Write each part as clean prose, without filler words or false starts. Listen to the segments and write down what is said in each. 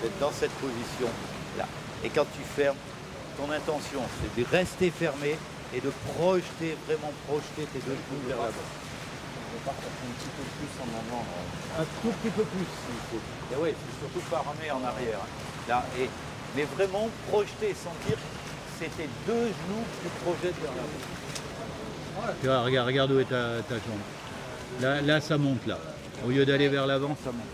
D'être dans cette position là. Et quand tu fermes, ton intention c'est de rester fermé et de projeter, vraiment projeter tes deux genoux vers l'avant. On va partir un petit peu plus en avant. Un tout petit peu plus s'il faut. Et oui, c'est surtout pas ramener en arrière. Là, mais vraiment projeter, sentir que c'est tes deux genoux que tu projettes vers l'avant. Tu vois, regarde où est ta jambe. Là, ça monte là. Au lieu d'aller vers l'avant, ça monte.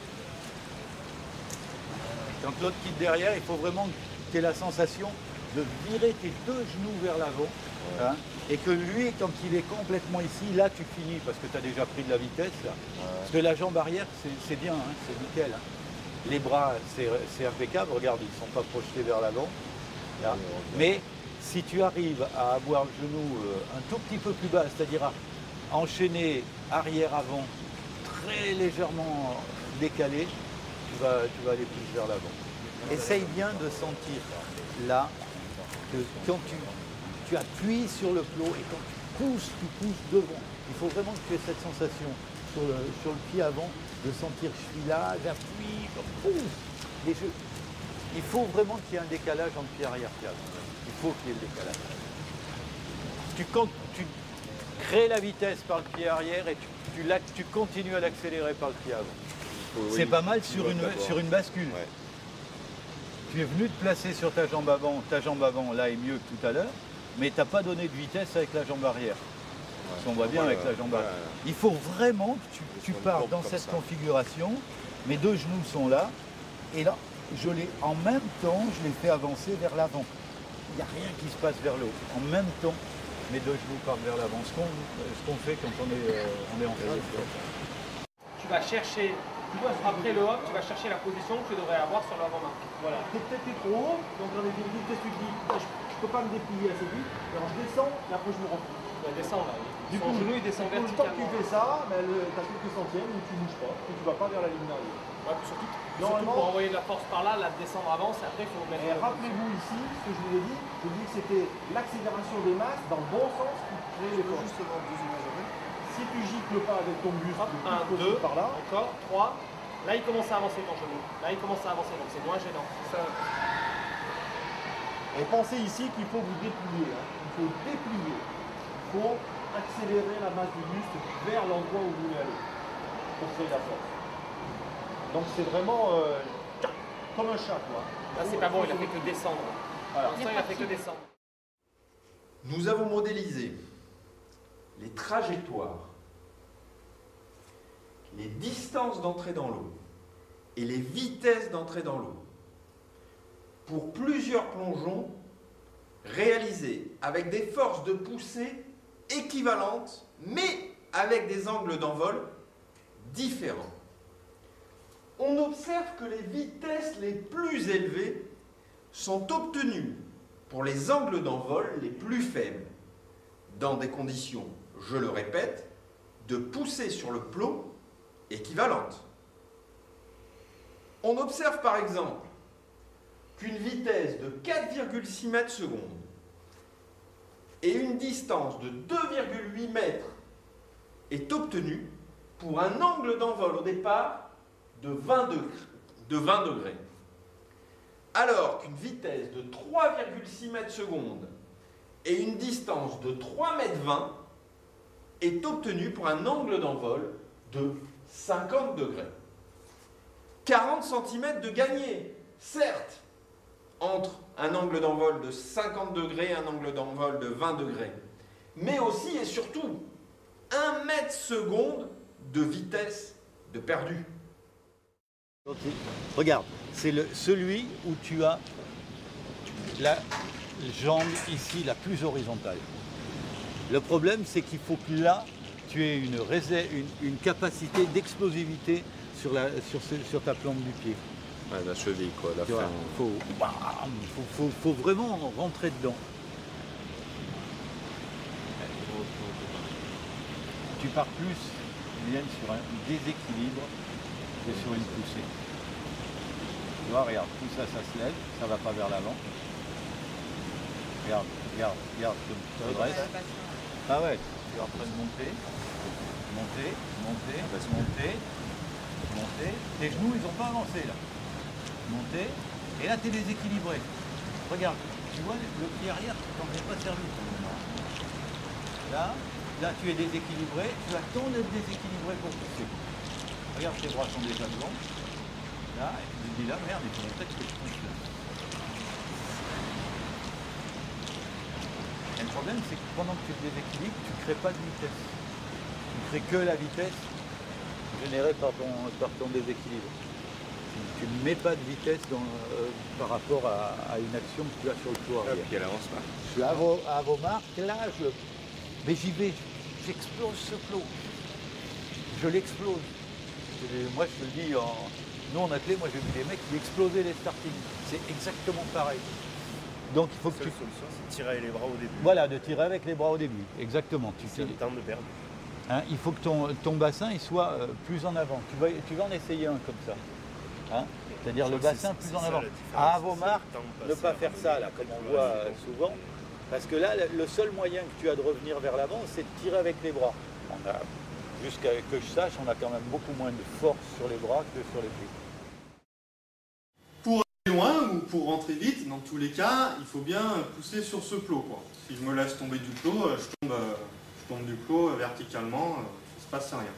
Quand l'autre quitte derrière, il faut vraiment que tu aies la sensation de virer tes deux genoux vers l'avant. Hein, et que lui, quand il est complètement ici, là tu finis parce que tu as déjà pris de la vitesse. Là. Parce que la jambe arrière, c'est bien, hein, c'est nickel. Hein. Les bras, c'est impeccable. Regarde, ils ne sont pas projetés vers l'avant. Mais si tu arrives à avoir le genou un tout petit peu plus bas, c'est-à-dire à enchaîner arrière-avant très légèrement décalé, tu vas aller plus vers l'avant. Essaye bien de sentir là que quand tu appuies sur le plot et quand tu pousses devant. Il faut vraiment que tu aies cette sensation sur le pied avant de sentir je suis là, j'appuie, je pousse. Il faut vraiment qu'il y ait un décalage entre pied arrière et pied avant. Il faut qu'il y ait le décalage. Quand tu crées la vitesse par le pied arrière et tu continues à l'accélérer par le pied avant. C'est pas mal sur une bascule. Ouais. Tu es venu te placer sur ta jambe avant là est mieux que tout à l'heure, mais tu n'as pas donné de vitesse avec la jambe arrière. On voit bien avec la jambe arrière. Il faut vraiment que tu pars dans cette configuration, mes deux genoux sont là, et là, en même temps, je les fais avancer vers l'avant. Il n'y a rien qui se passe vers le haut. En même temps, mes deux genoux partent vers l'avant. Ce qu'on fait quand on est en salle. Tu vas chercher, après le hop, tu vas chercher la position que tu devrais avoir sur l'avant-marque. Voilà. T'es peut-être trop haut, donc dans les vitesses tu te dis, je peux pas me déplier assez vite, alors je descends et après je me replie. Tu vas descendre là. Du coup, genou il descend le temps que tu fais ça, ben, tu as quelques centièmes où tu ne bouges pas, et tu ne vas pas vers la ligne d'arrivée. Ouais, surtout pour envoyer de la force par là, la descendre avant, après il faut mettre. Et rappelez-vous ici, ce que je vous ai dit, je dis que c'était l'accélération des masses dans le bon sens qui crée les forces. Justement, deux images après. Si tu gicles pas avec ton buste, 1, 2, par là, encore, 3. Là il commence à avancer ton genou. Là il commence à avancer, donc c'est moins gênant. Ça... Et pensez ici qu'il faut vous déplier. Hein. Il faut déplier. Il faut accélérer la masse du buste vers l'endroit où vous voulez aller pour créer la force. Donc c'est vraiment comme un chat, quoi. Là c'est pas bon, il a fait que descendre. Voilà. Ça, il a fait que descendre. Nous avons modélisé les trajectoires, les distances d'entrée dans l'eau et les vitesses d'entrée dans l'eau pour plusieurs plongeons réalisés avec des forces de poussée équivalentes mais avec des angles d'envol différents. On observe que les vitesses les plus élevées sont obtenues pour les angles d'envol les plus faibles, dans des conditions, je le répète, de poussée sur le plot équivalentes. On observe par exemple qu'une vitesse de 4,6 mètres secondes et une distance de 2,8 mètres est obtenue pour un angle d'envol au départ de 20 degrés. Alors qu'une vitesse de 3,6 mètres secondes et une distance de 3,20 mètres est obtenue pour un angle d'envol de 50 degrés. 40 cm de gagné, certes, entre un angle d'envol de 50 degrés et un angle d'envol de 20 degrés, mais aussi et surtout 1 mètre seconde de vitesse de perdu. Regarde, c'est celui où tu as la jambe ici la plus horizontale. Le problème, c'est qu'il faut que là, tu aies une capacité d'explosivité sur ta plante du pied. Ouais, la cheville, quoi, la fin. Il faut vraiment rentrer dedans. Tu pars plus, Mylène, sur un déséquilibre que sur une poussée. Tu vois, regarde, tout ça, ça se lève, ça ne va pas vers l'avant. Regarde, comme tu te redresses. Ah ouais, tu es en train de monter, monter, monter, monter, monter. Tes genoux, ils n'ont pas avancé là. Monter. Et là, tu es déséquilibré. Regarde, tu vois, le pied arrière, tu t'en es pas servi. Là, tu es déséquilibré. Tu attends d'être déséquilibré pour pousser. Regarde, tes bras sont déjà devant. Là, et tu te dis là, merde, il faudrait peut-être que je pousse là. Et le problème, c'est que pendant que tu te déséquilibres, tu ne crées pas de vitesse. Tu ne crées que la vitesse générée par ton déséquilibre. Tu ne mets pas de vitesse par rapport à une action que tu as sur le toit. Et puis elle avance pas. Je suis à vos marques, là, mais j'y vais, j'explose ce flot. Je l'explose. Moi, je te le dis, nous en athlète, moi j'ai vu des mecs qui explosaient les startings. C'est exactement pareil. Donc il faut que tu... solution, c'est de tirer avec les bras au début. Voilà, de tirer avec les bras au début. Exactement. C'est le temps de perdre. Hein, il faut que ton bassin il soit plus en avant. Tu vas en essayer un comme ça. Hein, c'est-à-dire le bassin plus en avant. À vos marques, ne pas faire ça là, comme on voit souvent. Parce que là, le seul moyen que tu as de revenir vers l'avant, c'est de tirer avec les bras. Jusqu'à que je sache, on a quand même beaucoup moins de force sur les bras que sur les pieds. Pour aller loin ou pour rentrer vite, dans tous les cas, il faut bien pousser sur ce plot, quoi. Si je me laisse tomber du plot, je tombe du plot verticalement, il ne se passe rien.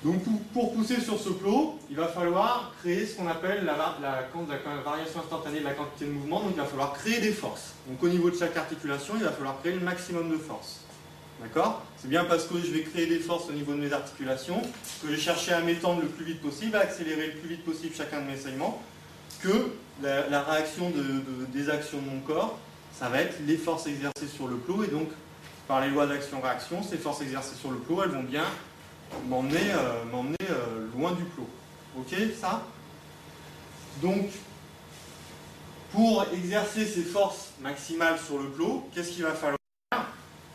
Donc pour pousser sur ce plot, il va falloir créer ce qu'on appelle la variation instantanée de la quantité de mouvement, donc il va falloir créer des forces. Donc au niveau de chaque articulation, il va falloir créer le maximum de force. D'accord? C'est bien parce que je vais créer des forces au niveau de mes articulations, que je vais chercher à m'étendre le plus vite possible, à accélérer le plus vite possible chacun de mes segments, que la réaction des actions de mon corps, ça va être les forces exercées sur le plot, et donc par les lois d'action-réaction, ces forces exercées sur le plot, elles vont bien m'emmener loin du plot. Ok, ça? Donc, pour exercer ces forces maximales sur le plot, qu'est-ce qu'il va falloir faire?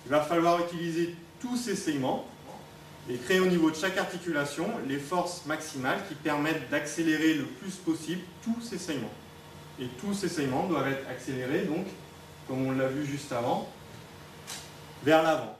Il va falloir utiliser tous ces segments et créer au niveau de chaque articulation les forces maximales qui permettent d'accélérer le plus possible tous ces segments. Et tous ces segments doivent être accélérés, donc, comme on l'a vu juste avant, vers l'avant.